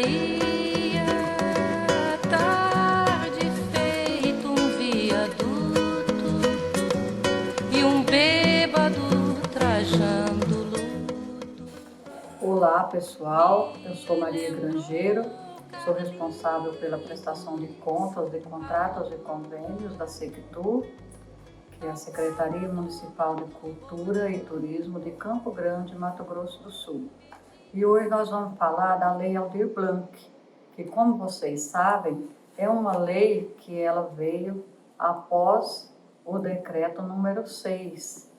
saía à tarde feito viaduto e bêbado trajando luto. Olá pessoal, eu sou Maria Grangeiro, sou responsável pela prestação de contas de contratos e convênios da Sectur, que é a Secretaria Municipal de Cultura e Turismo de Campo Grande, Mato Grosso do Sul. E hoje nós vamos falar da Lei Aldir Blanc, que, como vocês sabem, é uma lei que ela veio após o decreto número 6,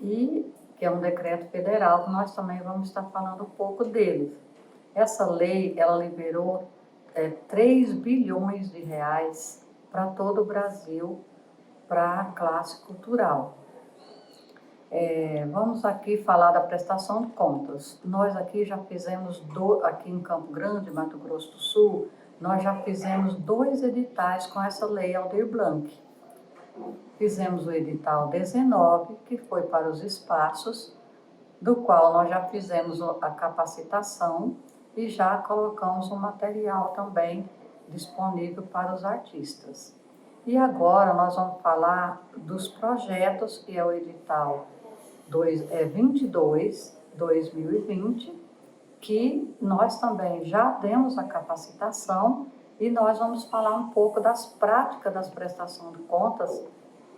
e que é um decreto federal, que nós também vamos estar falando um pouco dele. Essa lei, ela liberou 3 bilhões de reais para todo o Brasil, para a classe cultural. Vamos aqui falar da prestação de contas. Nós aqui já fizemos, aqui em Campo Grande, Mato Grosso do Sul, nós já fizemos 2 editais com essa lei Aldir Blanc. Fizemos o edital 19, que foi para os espaços, do qual nós já fizemos a capacitação e já colocamos o material também disponível para os artistas. E agora nós vamos falar dos projetos, que é o edital 22/2020, que nós também já demos a capacitação e nós vamos falar um pouco das práticas das prestações de contas,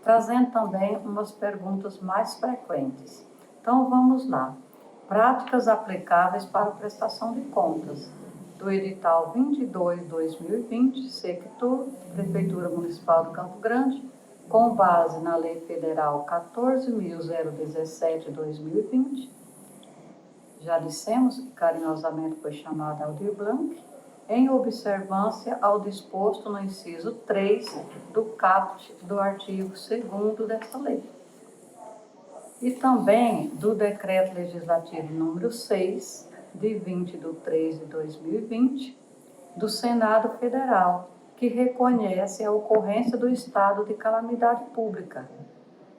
trazendo também umas perguntas mais frequentes. Então vamos lá. Práticas aplicáveis para a prestação de contas do edital 22/2020, Sectur, Prefeitura Municipal de Campo Grande, com base na Lei Federal 14.017/2020, já dissemos que carinhosamente foi chamada Aldir Blanc, em observância ao disposto no inciso 3 do caput do artigo 2º dessa lei. E também do Decreto Legislativo número 6, de 20/3/2020, do Senado Federal, que reconhece a ocorrência do estado de calamidade pública.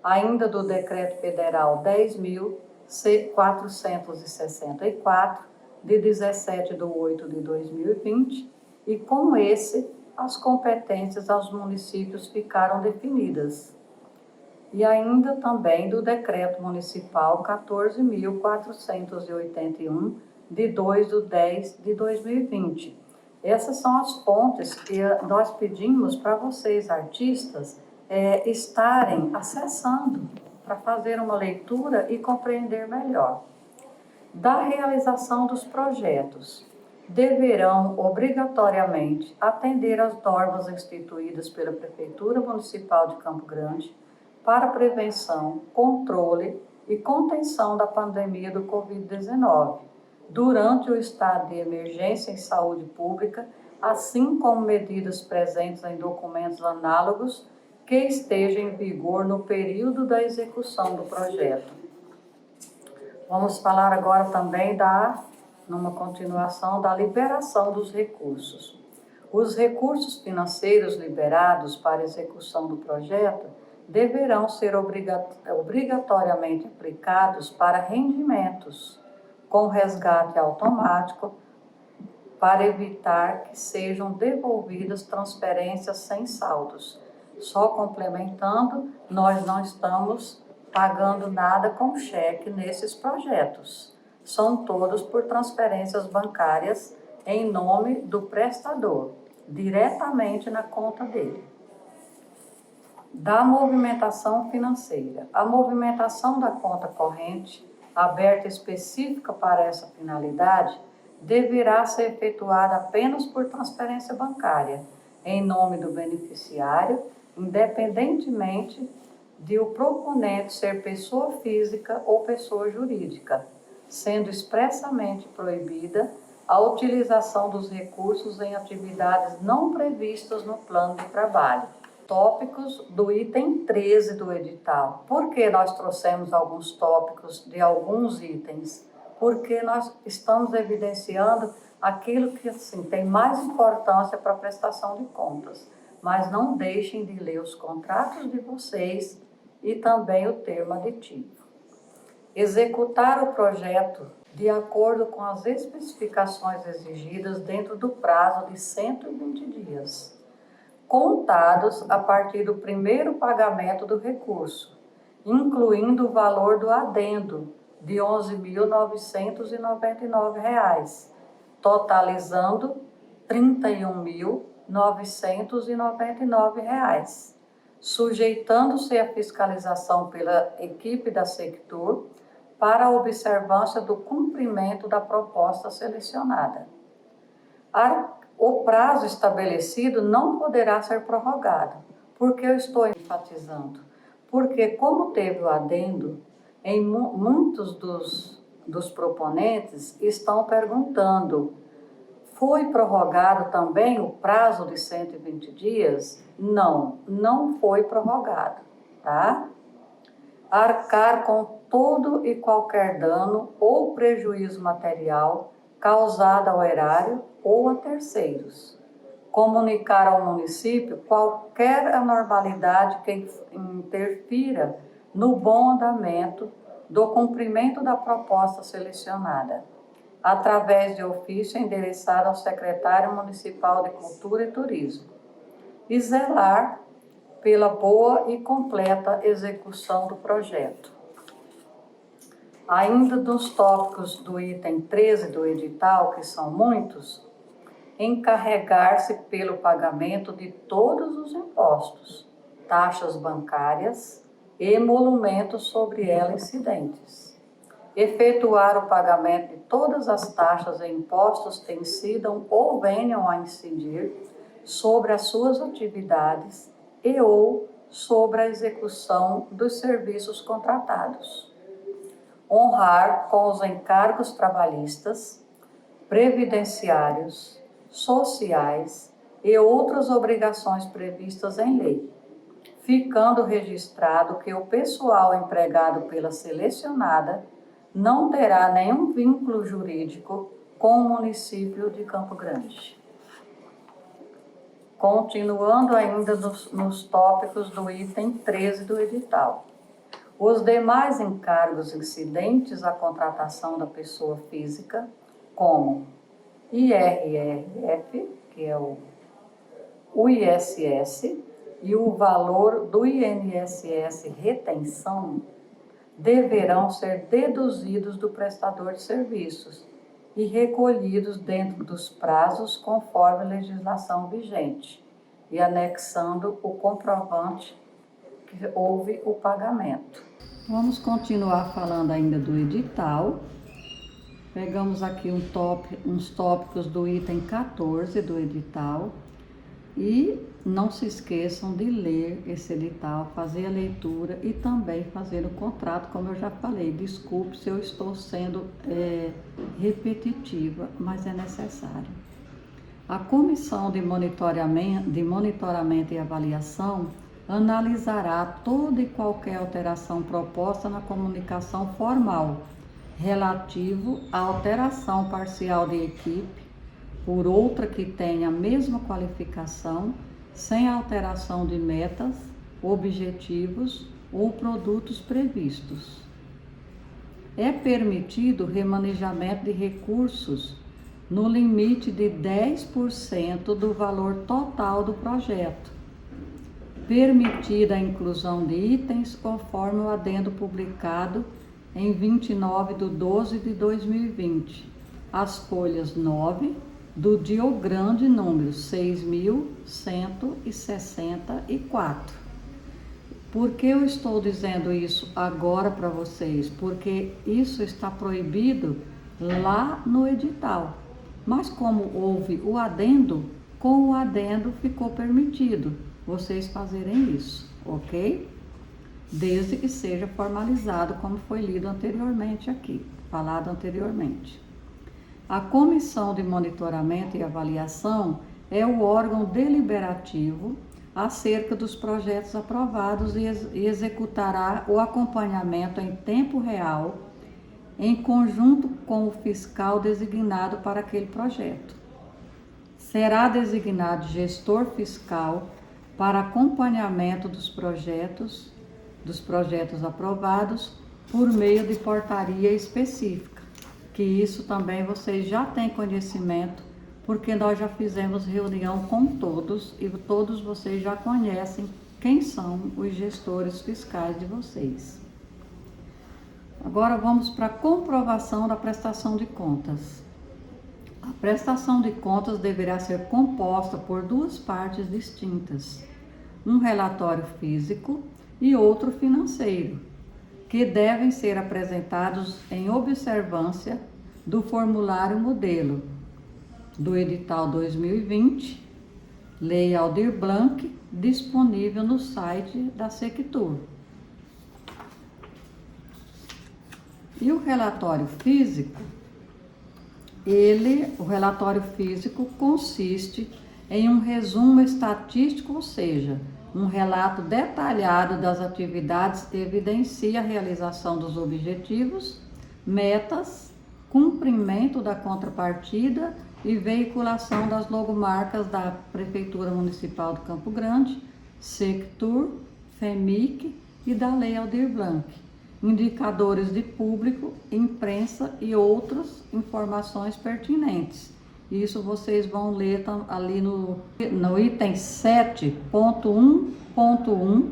Ainda do Decreto Federal 10.464, de 17/8/2020, e com esse, as competências aos municípios ficaram definidas. E ainda também do Decreto Municipal 14.481, de 2/10/2020. Essas são as fontes que nós pedimos para vocês, artistas, estarem acessando para fazer uma leitura e compreender melhor. Da realização dos projetos, deverão obrigatoriamente atender às normas instituídas pela Prefeitura Municipal de Campo Grande para prevenção, controle e contenção da pandemia do Covid-19, durante o estado de emergência em saúde pública, assim como medidas presentes em documentos análogos que estejam em vigor no período da execução do projeto. Vamos falar agora também numa continuação, da liberação dos recursos. Os recursos financeiros liberados para execução do projeto deverão ser obrigatoriamente aplicados para rendimentos, com resgate automático, para evitar que sejam devolvidas transferências sem saldos. Só complementando, nós não estamos pagando nada com cheque nesses projetos. São todos por transferências bancárias em nome do prestador, diretamente na conta dele. Da movimentação financeira. A movimentação da conta corrente, aberta específica para essa finalidade, deverá ser efetuada apenas por transferência bancária, em nome do beneficiário, independentemente de o proponente ser pessoa física ou pessoa jurídica, sendo expressamente proibida a utilização dos recursos em atividades não previstas no plano de trabalho. Tópicos do item 13 do edital. Por que nós trouxemos alguns tópicos de alguns itens? Porque nós estamos evidenciando aquilo que tem mais importância para a prestação de contas. Mas não deixem de ler os contratos de vocês e também o termo aditivo. Executar o projeto de acordo com as especificações exigidas dentro do prazo de 120 dias, contados a partir do primeiro pagamento do recurso, incluindo o valor do adendo de R$ 11.999, totalizando R$ 31.999, sujeitando-se à fiscalização pela equipe da Sectur para a observância do cumprimento da proposta selecionada. O prazo estabelecido não poderá ser prorrogado. Por que eu estou enfatizando? Porque, como teve o adendo, em muitos dos proponentes estão perguntando: foi prorrogado também o prazo de 120 dias? Não, não foi prorrogado, tá? Arcar com todo e qualquer dano ou prejuízo material causado ao erário ou a terceiros. Comunicar ao município qualquer anormalidade que interfira no bom andamento do cumprimento da proposta selecionada, através de ofício endereçado ao secretário municipal de Cultura e Turismo, e zelar pela boa e completa execução do projeto. Ainda dos tópicos do item 13 do edital, que são muitos, encarregar-se pelo pagamento de todos os impostos, taxas bancárias e emolumentos sobre ela incidentes. Efetuar o pagamento de todas as taxas e impostos que incidam ou venham a incidir sobre as suas atividades e ou sobre a execução dos serviços contratados. Honrar com os encargos trabalhistas, previdenciários, sociais e outras obrigações previstas em lei, ficando registrado que o pessoal empregado pela selecionada não terá nenhum vínculo jurídico com o município de Campo Grande. Continuando ainda nos tópicos do item 13 do edital. Os demais encargos incidentes à contratação da pessoa física, como IRRF, que é o ISS, e o valor do INSS retenção, deverão ser deduzidos do prestador de serviços e recolhidos dentro dos prazos conforme a legislação vigente e anexando o comprovante que houve o pagamento. Vamos continuar falando ainda do edital. Pegamos aqui uns tópicos do item 14 do edital e não se esqueçam de ler esse edital, fazer a leitura e também fazer o contrato, como eu já falei. Desculpe se eu estou sendo repetitiva, mas é necessário. A Comissão de Monitoramento e Avaliação analisará toda e qualquer alteração proposta na comunicação formal relativo à alteração parcial de equipe por outra que tenha a mesma qualificação, sem alteração de metas, objetivos ou produtos previstos. É permitido remanejamento de recursos no limite de 10% do valor total do projeto, permitida a inclusão de itens conforme o adendo publicado em 29/12/2020, as folhas 9 do Diogrande número 6.164. Por que eu estou dizendo isso agora para vocês? Porque isso está proibido lá no edital. Mas como houve o adendo, com o adendo ficou permitido vocês fazerem isso, ok? Desde que seja formalizado, como foi lido anteriormente aqui, falado anteriormente. A Comissão de Monitoramento e Avaliação é o órgão deliberativo acerca dos projetos aprovados e executará o acompanhamento em tempo real, em conjunto com o fiscal designado para aquele projeto. Será designado gestor fiscal para acompanhamento dos projetos aprovados por meio de portaria específica, que isso também vocês já têm conhecimento, porque nós já fizemos reunião com todos e todos vocês já conhecem quem são os gestores fiscais de vocês. Agora vamos para a comprovação da prestação de contas. A prestação de contas deverá ser composta por duas partes distintas, um relatório físico e outro financeiro, que devem ser apresentados em observância do formulário modelo do edital 2020, Lei Aldir Blanc, disponível no site da Sectur. E o relatório físico, o relatório físico consiste em um resumo estatístico, ou seja, um relato detalhado das atividades que evidencia a realização dos objetivos, metas, cumprimento da contrapartida e veiculação das logomarcas da Prefeitura Municipal de Campo Grande, Sectur, FEMIC e da Lei Aldir Blanc, indicadores de público, imprensa e outras informações pertinentes. Isso vocês vão ler ali no item 7.1.1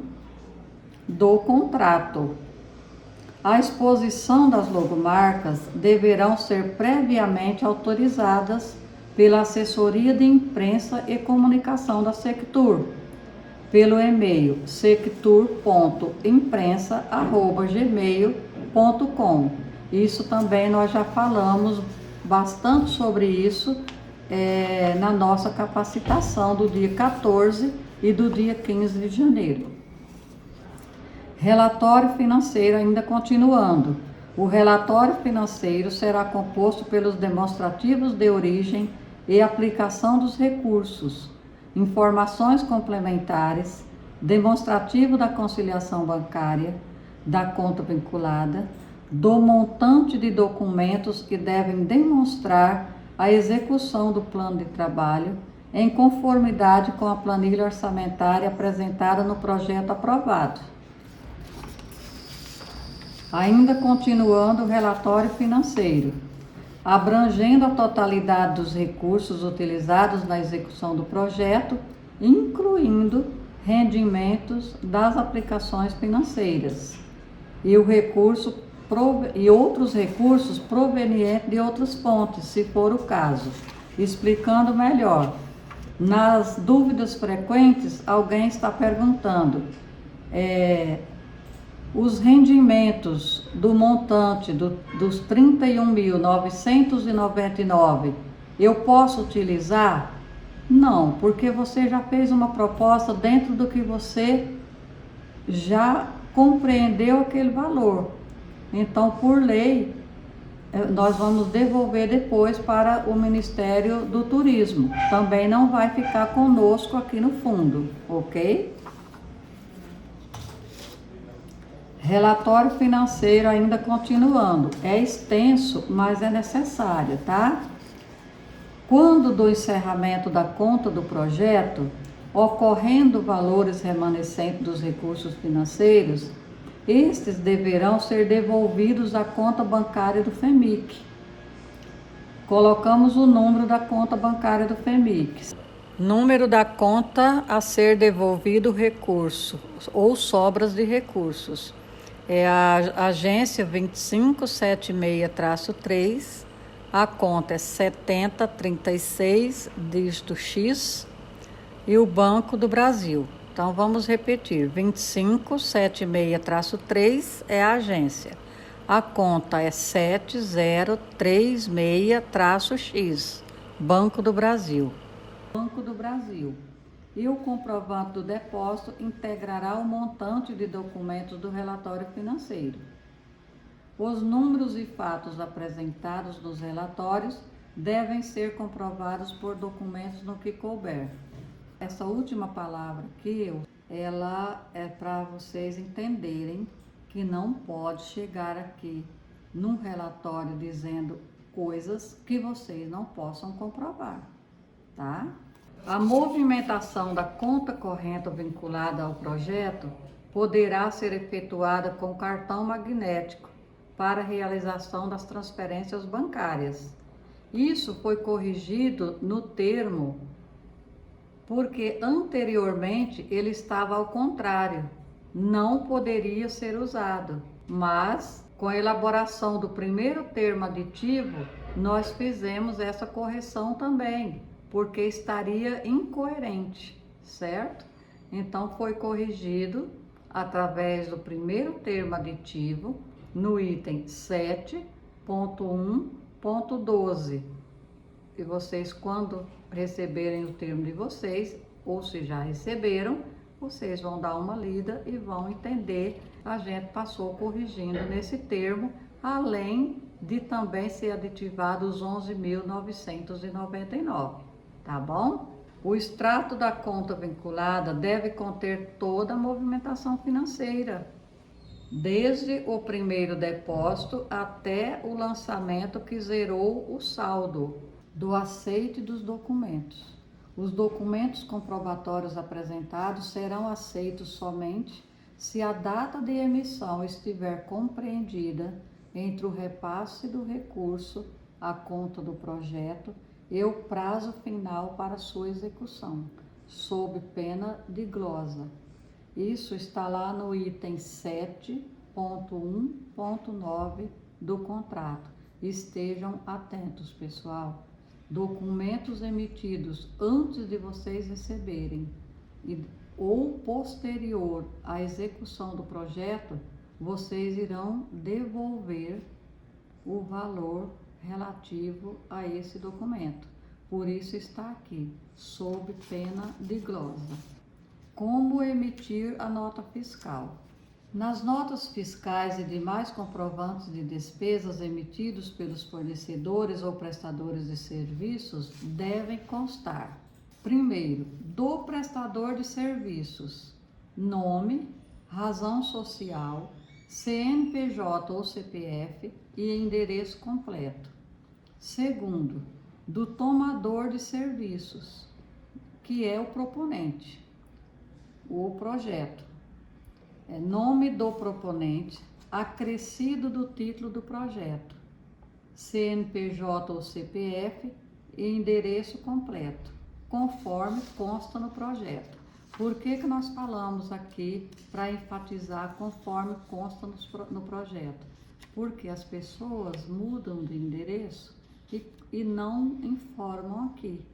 do contrato. A exposição das logomarcas deverão ser previamente autorizadas pela Assessoria de Imprensa e Comunicação da Sectur, pelo e-mail sectur.imprensa@gmail.com. Isso também nós já falamos bastante sobre isso na nossa capacitação do dia 14 e do dia 15 de janeiro. Relatório financeiro, ainda continuando. O relatório financeiro será composto pelos demonstrativos de origem e aplicação dos recursos, informações complementares, demonstrativo da conciliação bancária, da conta vinculada, do montante de documentos que devem demonstrar a execução do plano de trabalho em conformidade com a planilha orçamentária apresentada no projeto aprovado. Ainda continuando o relatório financeiro, abrangendo a totalidade dos recursos utilizados na execução do projeto, incluindo rendimentos das aplicações financeiras e outros recursos provenientes de outras fontes, se for o caso. Explicando melhor, nas dúvidas frequentes, alguém está perguntando, os rendimentos do montante dos 31.999, eu posso utilizar? Não, porque você já fez uma proposta dentro do que você já compreendeu aquele valor. Então, por lei, nós vamos devolver depois para o Ministério do Turismo. Também não vai ficar conosco aqui no fundo, ok? Relatório financeiro, ainda continuando, é extenso, mas é necessário, tá? Quando do encerramento da conta do projeto, ocorrendo valores remanescentes dos recursos financeiros, estes deverão ser devolvidos à conta bancária do FEMIC. Colocamos o número da conta bancária do FEMIC. Número da conta a ser devolvido recurso ou sobras de recursos. É a agência 2576-3, a conta é 7036, dígito X, e o Banco do Brasil. Então vamos repetir, 2576-3 é a agência, a conta é 7036-X, Banco do Brasil. Banco do Brasil. E o comprovante do depósito integrará o montante de documentos do relatório financeiro. Os números e fatos apresentados nos relatórios devem ser comprovados por documentos no que couber. Essa última palavra aqui, ela é para vocês entenderem que não pode chegar aqui num relatório dizendo coisas que vocês não possam comprovar, tá? A movimentação da conta corrente vinculada ao projeto poderá ser efetuada com cartão magnético, para a realização das transferências bancárias. Isso foi corrigido no termo, porque anteriormente ele estava ao contrário, não poderia ser usado, mas com a elaboração do primeiro termo aditivo, nós fizemos essa correção também, porque estaria incoerente, certo? Então foi corrigido através do primeiro termo aditivo no item 7.1.12. E vocês, quando receberem o termo de vocês, ou se já receberam, vocês vão dar uma lida e vão entender. A gente passou corrigindo nesse termo, além de também ser aditivado os 11.999, tá bom? O extrato da conta vinculada deve conter toda a movimentação financeira, desde o primeiro depósito até o lançamento que zerou o saldo do aceite dos documentos. Os documentos comprobatórios apresentados serão aceitos somente se a data de emissão estiver compreendida entre o repasse do recurso à conta do projeto e o prazo final para sua execução, sob pena de glosa. Isso está lá no item 7.1.9 do contrato. Estejam atentos, pessoal. Documentos emitidos antes de vocês receberem ou posterior à execução do projeto, vocês irão devolver o valor relativo a esse documento. Por isso está aqui, sob pena de glosa. Como emitir a nota fiscal? Nas notas fiscais e demais comprovantes de despesas emitidos pelos fornecedores ou prestadores de serviços devem constar, primeiro, do prestador de serviços, nome, razão social, CNPJ ou CPF e endereço completo. Segundo, do tomador de serviços, que é o proponente, o projeto. Nome do proponente, acrescido do título do projeto, CNPJ ou CPF e endereço completo, conforme consta no projeto. Por que nós falamos aqui para enfatizar conforme consta no projeto? Porque as pessoas mudam de endereço e não informam aqui.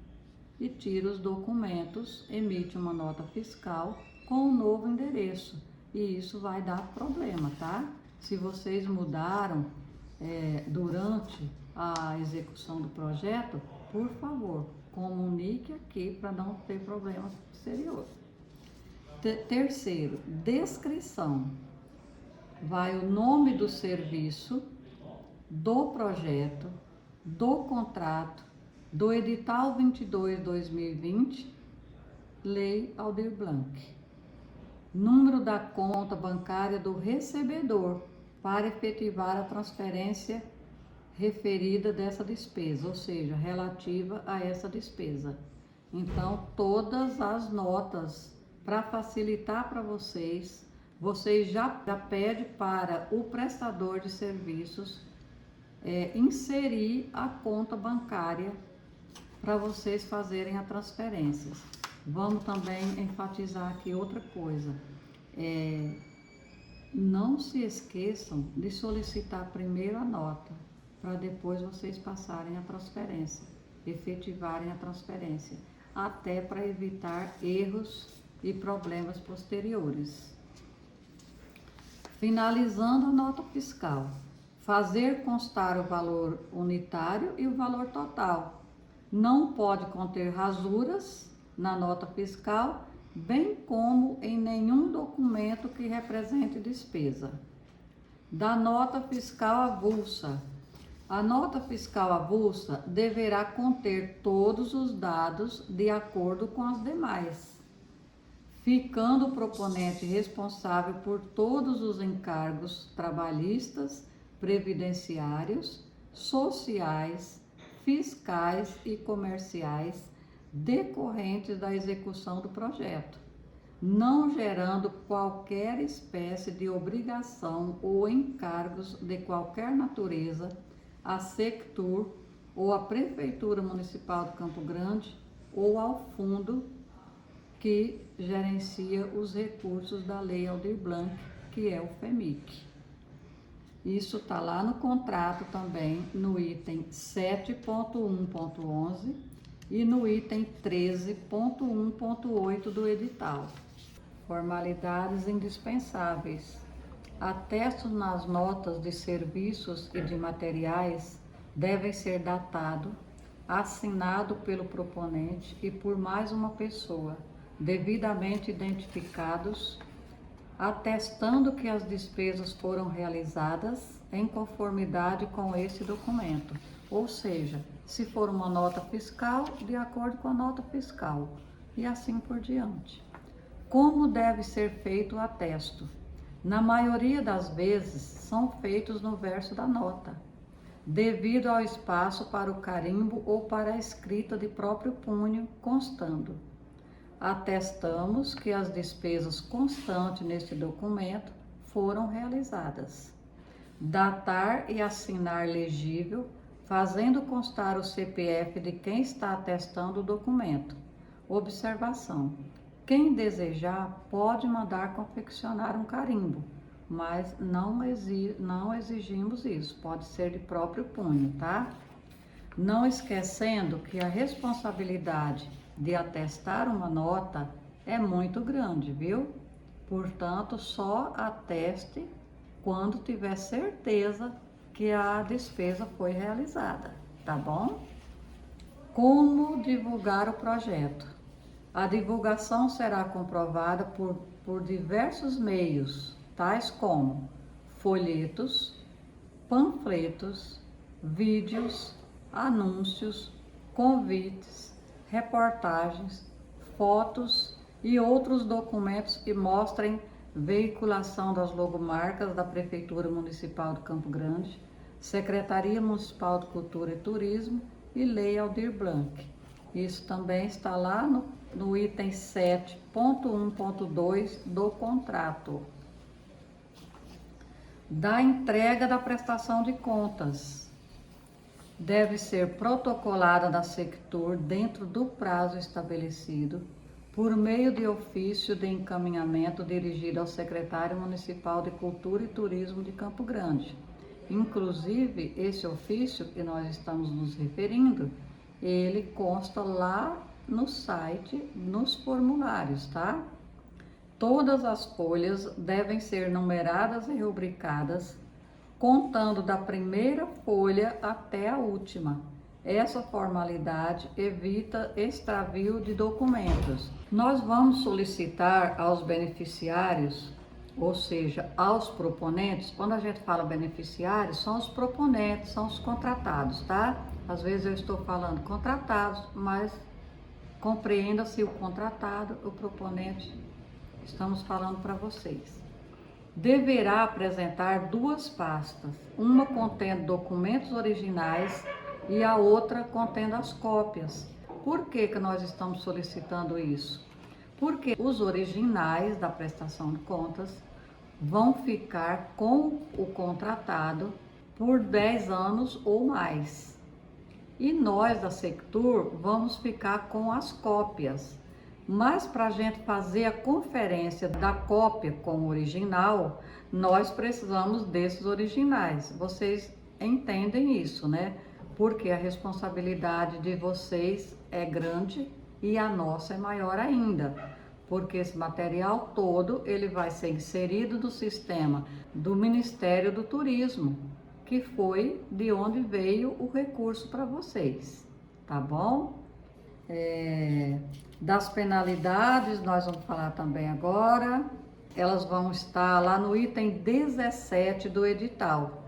E tira os documentos, emite uma nota fiscal com um novo endereço. E isso vai dar problema, tá? Se vocês mudaram durante a execução do projeto, por favor, comunique aqui para não ter problemas posteriores. Terceiro, descrição. Vai o nome do serviço, do projeto, do contrato, do edital 22/2020, Lei Aldir Blanc. Número da conta bancária do recebedor para efetivar a transferência referida dessa despesa, ou seja, relativa a essa despesa. Então, todas as notas, para facilitar para vocês, já pede para o prestador de serviços inserir a conta bancária para vocês fazerem a transferência. Vamos também enfatizar aqui outra coisa. Não se esqueçam de solicitar primeiro a nota, para depois vocês passarem a transferência, efetivarem a transferência, até para evitar erros e problemas posteriores. Finalizando a nota fiscal, fazer constar o valor unitário e o valor total. Não pode conter rasuras na nota fiscal, bem como em nenhum documento que represente despesa. Da nota fiscal avulsa. A nota fiscal avulsa deverá conter todos os dados de acordo com as demais, ficando o proponente responsável por todos os encargos trabalhistas, previdenciários, sociais, fiscais e comerciais decorrentes da execução do projeto. não gerando qualquer espécie de obrigação ou encargos de qualquer natureza à Sectur ou à Prefeitura Municipal de Campo Grande ou ao fundo que gerencia os recursos da Lei Aldir Blanc, que é o FEMIC. Isso está lá no contrato também, no item 7.1.11 e no item 13.1.8 do edital. Formalidades indispensáveis. Atestos nas notas de serviços e de materiais devem ser datado, assinado pelo proponente e por mais uma pessoa, devidamente identificados, atestando que as despesas foram realizadas em conformidade com esse documento. Ou seja, se for uma nota fiscal, de acordo com a nota fiscal, e assim por diante. Como deve ser feito o atesto? Na maioria das vezes, são feitos no verso da nota, devido ao espaço para o carimbo ou para a escrita de próprio punho, constando: atestamos que as despesas constantes neste documento foram realizadas. Datar e assinar legível, fazendo constar o CPF de quem está atestando o documento. Observação: quem desejar pode mandar confeccionar um carimbo, mas não exigimos isso, pode ser de próprio punho, tá? Não esquecendo que a responsabilidade de atestar uma nota é muito grande, viu? Portanto, só ateste quando tiver certeza que a despesa foi realizada, tá bom? Como divulgar o projeto? A divulgação será comprovada por diversos meios, tais como folhetos, panfletos, vídeos, anúncios, convites, reportagens, fotos e outros documentos que mostrem veiculação das logomarcas da Prefeitura Municipal de Campo Grande, Secretaria Municipal de Cultura e Turismo e Lei Aldir Blanc. Isso também está lá no item 7.1.2 do contrato. Da entrega da prestação de contas. Deve ser protocolada na Sectur dentro do prazo estabelecido, por meio de ofício de encaminhamento dirigido ao secretário municipal de Cultura e Turismo de Campo Grande. Inclusive, esse ofício que nós estamos nos referindo, ele consta lá no site, nos formulários, tá? Todas as folhas devem ser numeradas e rubricadas, contando da primeira folha até a última. Essa formalidade evita extravio de documentos. Nós vamos solicitar aos beneficiários, ou seja, aos proponentes. Quando a gente fala beneficiários, são os proponentes, são os contratados, tá? Às vezes eu estou falando contratados, mas compreenda-se o contratado, o proponente, estamos falando para vocês. Deverá apresentar duas pastas, uma contendo documentos originais e a outra contendo as cópias. Por que nós estamos solicitando isso? Porque os originais da prestação de contas vão ficar com o contratado por 10 anos ou mais. E nós da Sectur vamos ficar com as cópias. Mas para a gente fazer a conferência da cópia com o original, nós precisamos desses originais. Vocês entendem isso, né? Porque a responsabilidade de vocês é grande e a nossa é maior ainda. Porque esse material todo, ele vai ser inserido no sistema do Ministério do Turismo, que foi de onde veio o recurso para vocês, tá bom? Das penalidades, nós vamos falar também agora. Elas vão estar lá no item 17 do edital.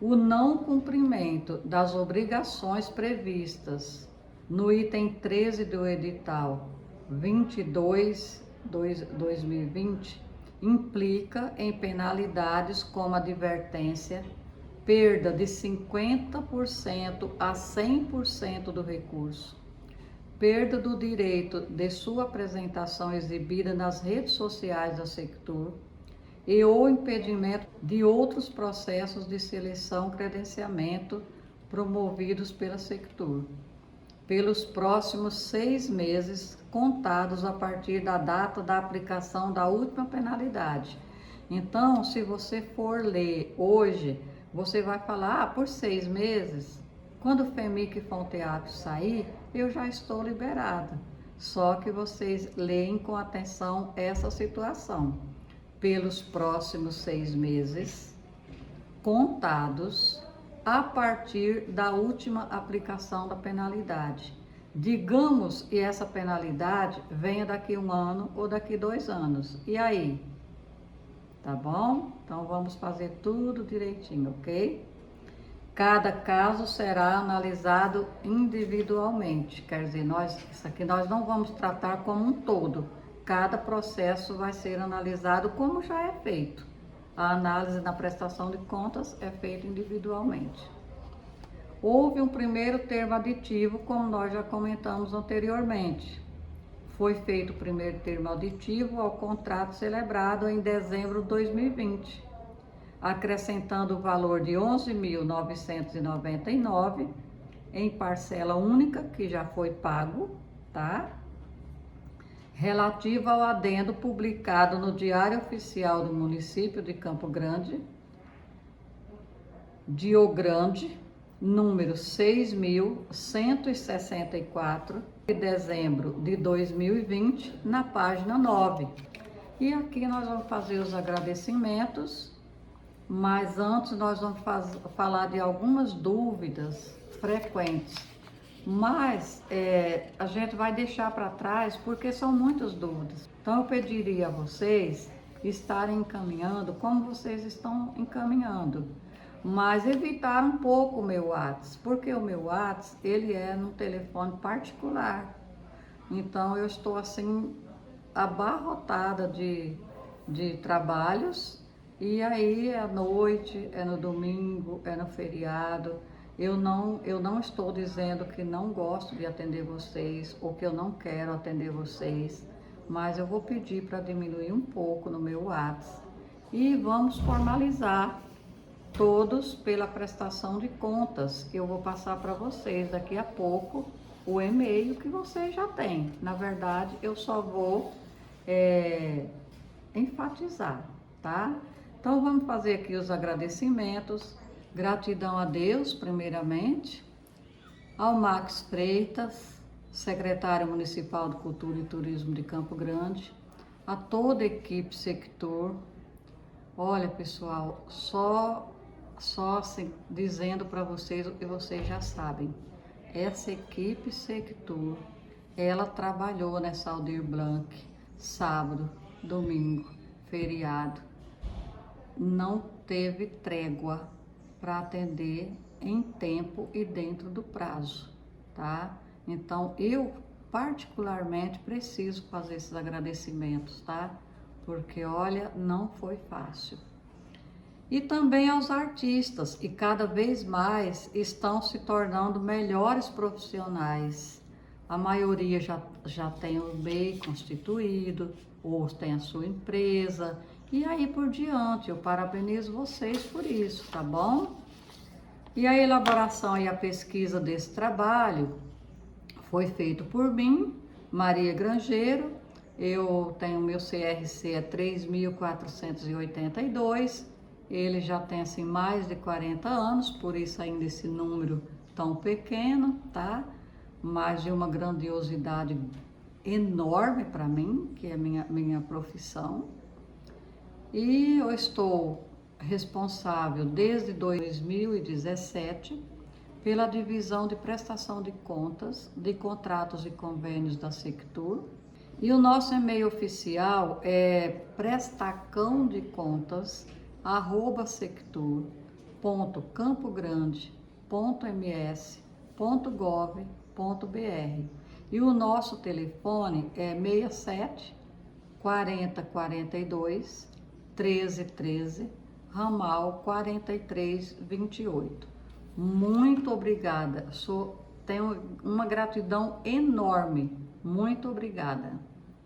O não cumprimento das obrigações previstas no item 13 do edital 22/2020 implica em penalidades como advertência, perda de 50% a 100% do recurso, perda do direito de sua apresentação exibida nas redes sociais da Sectur e ou impedimento de outros processos de seleção e credenciamento promovidos pela Sectur, pelos próximos 6 meses, contados a partir da data da aplicação da última penalidade. Então, se você for ler hoje, você vai falar, por 6 meses, quando o FEMIC Fonteatro sair, eu já estou liberada. Só que vocês leem com atenção essa situação. Pelos próximos 6 meses, contados a partir da última aplicação da penalidade. Digamos que essa penalidade venha daqui 1 ano ou daqui 2 anos. E aí? Tá bom? Então vamos fazer tudo direitinho, ok? Cada caso será analisado individualmente, quer dizer, isso aqui nós não vamos tratar como um todo. Cada processo vai ser analisado como já é feito. A análise na prestação de contas é feita individualmente. Houve um primeiro termo aditivo, como nós já comentamos anteriormente. Foi feito o primeiro termo aditivo ao contrato celebrado em dezembro de 2020. Acrescentando o valor de 11.999 em parcela única, que já foi pago, tá? Relativo ao adendo publicado no Diário Oficial do Município de Campo Grande, Diogrande, número 6.164, de dezembro de 2020, na página 9. E aqui nós vamos fazer os agradecimentos. Mas antes nós vamos falar de algumas dúvidas frequentes, mas a gente vai deixar para trás porque são muitas dúvidas. Então eu pediria a vocês estarem encaminhando como vocês estão encaminhando, mas evitar um pouco o meu WhatsApp, porque o meu WhatsApp ele é no telefone particular. Então eu estou assim abarrotada de trabalhos. E aí é à noite, é no domingo, é no feriado. Eu não estou dizendo que não gosto de atender vocês ou que eu não quero atender vocês, mas eu vou pedir para diminuir um pouco no meu WhatsApp e vamos formalizar todos pela prestação de contas, que eu vou passar para vocês daqui a pouco o e-mail que vocês já têm. Na verdade, eu só vou enfatizar, tá? Então, vamos fazer aqui os agradecimentos. Gratidão a Deus, primeiramente, ao Max Freitas, secretário municipal de Cultura e Turismo de Campo Grande, a toda a equipe Sectur. Olha, pessoal, só assim, dizendo para vocês o que vocês já sabem. Essa equipe Sectur, ela trabalhou nessa Aldir Blanc, sábado, domingo, feriado. Não teve trégua para atender em tempo e dentro do prazo, tá? Então, eu particularmente preciso fazer esses agradecimentos, tá? Porque, olha, não foi fácil. E também aos artistas, que cada vez mais estão se tornando melhores profissionais. A maioria já tem o MEI constituído, ou tem a sua empresa, e aí por diante. Eu parabenizo vocês por isso, tá bom? E a elaboração e a pesquisa desse trabalho foi feito por mim, Maria Grangeiro. Eu tenho meu CRC 3.482, ele já tem assim mais de 40 anos, por isso ainda esse número tão pequeno, tá? Mas de uma grandiosidade enorme para mim, que é minha profissão. E eu estou responsável desde 2017 pela divisão de prestação de contas, de contratos e convênios da Sectur. E o nosso e-mail oficial é prestacão-de-contas@sectur.campogrande.ms.gov.br. E o nosso telefone é 67 40 42 13 13, ramal 43 28. Muito obrigada. Sou Tenho uma gratidão enorme. Muito obrigada.